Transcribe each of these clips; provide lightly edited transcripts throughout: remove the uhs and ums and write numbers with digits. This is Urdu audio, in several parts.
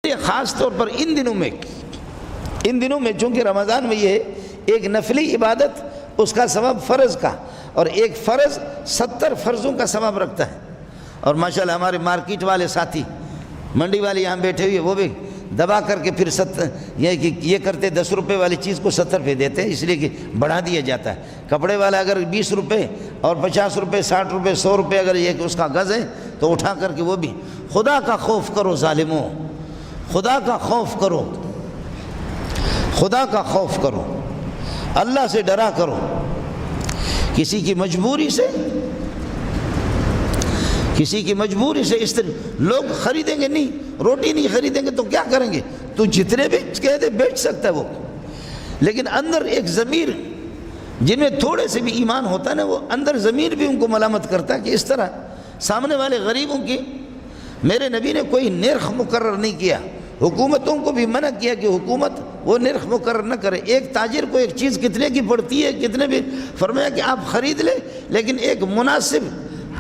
لیے خاص طور پر ان دنوں میں چونکہ رمضان میں یہ ایک نفلی عبادت اس کا ثواب فرض کا، اور ایک فرض 70 فرضوں کا ثواب رکھتا ہے. اور ماشاءاللہ ہمارے مارکیٹ والے ساتھی، منڈی والے یہاں بیٹھے ہوئے، وہ بھی دبا کر کے پھر یہ کرتے 10 روپے والی چیز کو 70 پہ دیتے ہیں، اس لیے کہ بڑھا دیا جاتا ہے. کپڑے والا اگر 20 روپے اور 50 روپے 60 روپے 100 روپے اگر یہ کہ اس کا گز ہے تو اٹھا کر کے وہ بھی. خدا کا خوف کرو ظالموں، خدا کا خوف کرو، خدا کا خوف کرو، اللہ سے ڈرا کرو. کسی کی مجبوری سے اس طرح لوگ خریدیں گے نہیں، روٹی نہیں خریدیں گے تو کیا کریں گے؟ تو جتنے بھی کہہ دے بیچ سکتا ہے وہ. لیکن اندر ایک ضمیر، جن میں تھوڑے سے بھی ایمان ہوتا ہے نا، وہ اندر ضمیر بھی ان کو ملامت کرتا ہے کہ اس طرح سامنے والے غریبوں کی میرے نبی نے کوئی نرخ مقرر نہیں کیا. حکومتوں کو بھی منع کیا کہ حکومت وہ نرخ مقرر نہ کرے. ایک تاجر کو ایک چیز کتنے کی پڑتی ہے، کتنے بھی، فرمایا کہ آپ خرید لیں، لیکن ایک مناسب.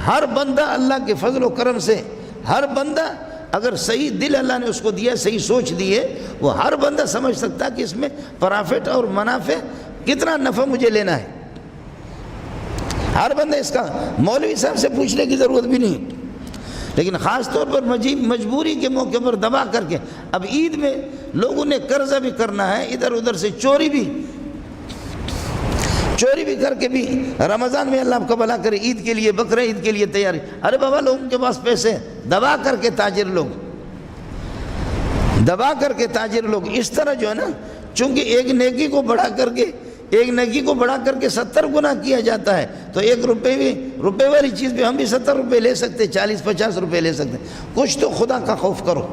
ہر بندہ اللہ کے فضل و کرم سے، ہر بندہ اگر صحیح دل اللہ نے اس کو دیا، صحیح سوچ دی ہے، وہ ہر بندہ سمجھ سکتا ہے کہ اس میں پرافٹ اور منافع کتنا نفع مجھے لینا ہے. ہر بندہ اس کا مولوی صاحب سے پوچھنے کی ضرورت بھی نہیں. لیکن خاص طور پر مجبوری کے موقع پر دبا کر کے، اب عید میں لوگوں نے قرضہ بھی کرنا ہے، ادھر ادھر سے چوری بھی کر کے بھی رمضان میں اللہ کا بھلا کرے عید کے لیے، بقرہ عید کے لیے تیاری. ارے بابا لوگوں کے پاس پیسے، دبا کر کے تاجر لوگ اس طرح جو ہے نا، چونکہ ایک نیکی کو بڑھا کر کے 70 گنا کیا جاتا ہے، تو 1 روپے والی چیز بھی ہم بھی 70 روپے لے سکتے، 40-50 روپے لے سکتے. کچھ تو خدا کا خوف کرو.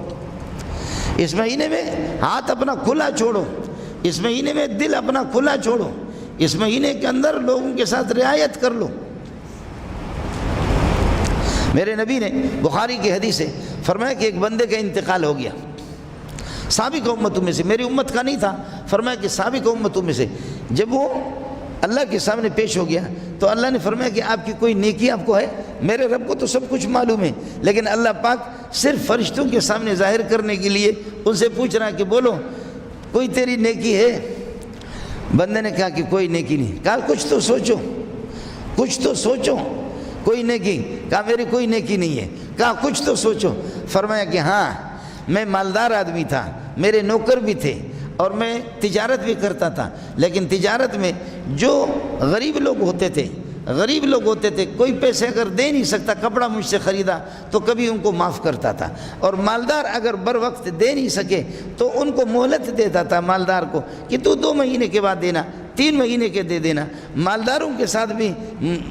اس مہینے میں ہاتھ اپنا کھلا چھوڑو، اس مہینے میں دل اپنا کھلا چھوڑو، اس مہینے کے اندر لوگوں کے ساتھ رعایت کر لو. میرے نبی نے بخاری کی حدیث ہے، فرمایا کہ ایک بندے کا انتقال ہو گیا سابق امتوں میں سے، میری امت کا نہیں تھا. فرمایا کہ سابق امتوں میں سے جب وہ اللہ کے سامنے پیش ہو گیا تو اللہ نے فرمایا کہ آپ کی کوئی نیکی آپ کو ہے؟ میرے رب کو تو سب کچھ معلوم ہے، لیکن اللہ پاک صرف فرشتوں کے سامنے ظاہر کرنے کے لیے ان سے پوچھ رہا ہے کہ بولو کوئی تیری نیکی ہے؟ بندے نے کہا کہ کوئی نیکی نہیں. کہا کچھ تو سوچو کوئی نیکی. کہا میری کوئی نیکی نہیں ہے. کہا کچھ تو سوچو. فرمایا کہ ہاں، میں مالدار آدمی تھا، میرے نوکر بھی تھے، اور میں تجارت بھی کرتا تھا. لیکن تجارت میں جو غریب لوگ ہوتے تھے کوئی پیسے اگر دے نہیں سکتا، کپڑا مجھ سے خریدا تو کبھی ان کو معاف کرتا تھا. اور مالدار اگر بر وقت دے نہیں سکے تو ان کو مہلت دیتا تھا مالدار کو کہ تو 2 مہینے کے بعد دینا، 3 مہینے کے دے دینا. مالداروں کے ساتھ بھی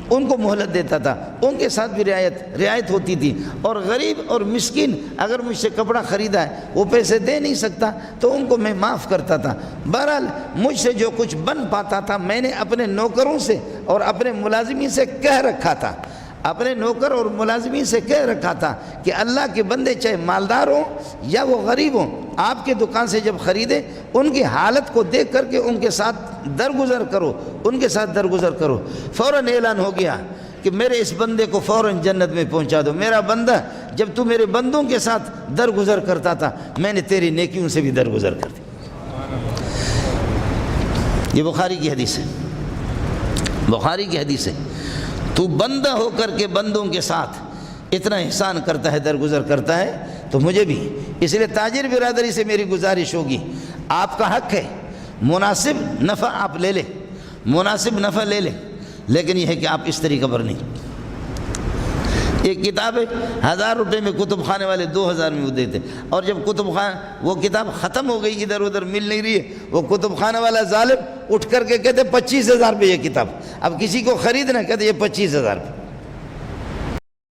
ان کو مہلت دیتا تھا، ان کے ساتھ بھی رعایت ہوتی تھی. اور غریب اور مسکین اگر مجھ سے کپڑا خریدا ہے، وہ پیسے دے نہیں سکتا تو ان کو میں معاف کرتا تھا. بہرحال مجھ سے جو کچھ بن پاتا تھا میں نے اپنے نوکروں سے اور اپنے ملازمین سے کہہ رکھا تھا، اپنے نوکر اور ملازمین سے کہہ رکھا تھا کہ اللہ کے بندے چاہے مالدار ہوں یا وہ غریب ہوں، آپ کے دکان سے جب خریدیں ان کی حالت کو دیکھ کر کے ان کے ساتھ درگزر کرو. فوراً اعلان ہو گیا کہ میرے اس بندے کو فوراً جنت میں پہنچا دو. میرا بندہ، جب تو میرے بندوں کے ساتھ درگزر کرتا تھا میں نے تیری نیکیوں سے بھی درگزر کر دی. یہ بخاری کی حدیث ہے. تو بندہ ہو کر کے بندوں کے ساتھ اتنا احسان کرتا ہے، درگزر کرتا ہے، تو مجھے بھی. اس لیے تاجر برادری سے میری گزارش ہوگی، آپ کا حق ہے مناسب نفع آپ لے لیں، لیکن یہ ہے کہ آپ اس طریقہ پر نہیں. ایک کتاب ہے 1000 روپے میں کتب خانے والے 2000 میں وہ دیتے، اور جب وہ کتاب ختم ہو گئی، ادھر ادھر مل نہیں رہی ہے، وہ کتب خانہ والا ظالم اٹھ کر کے کہتے 25,000 روپے یہ کتاب. اب کسی کو خریدنا، کہتے یہ 25,000 روپے.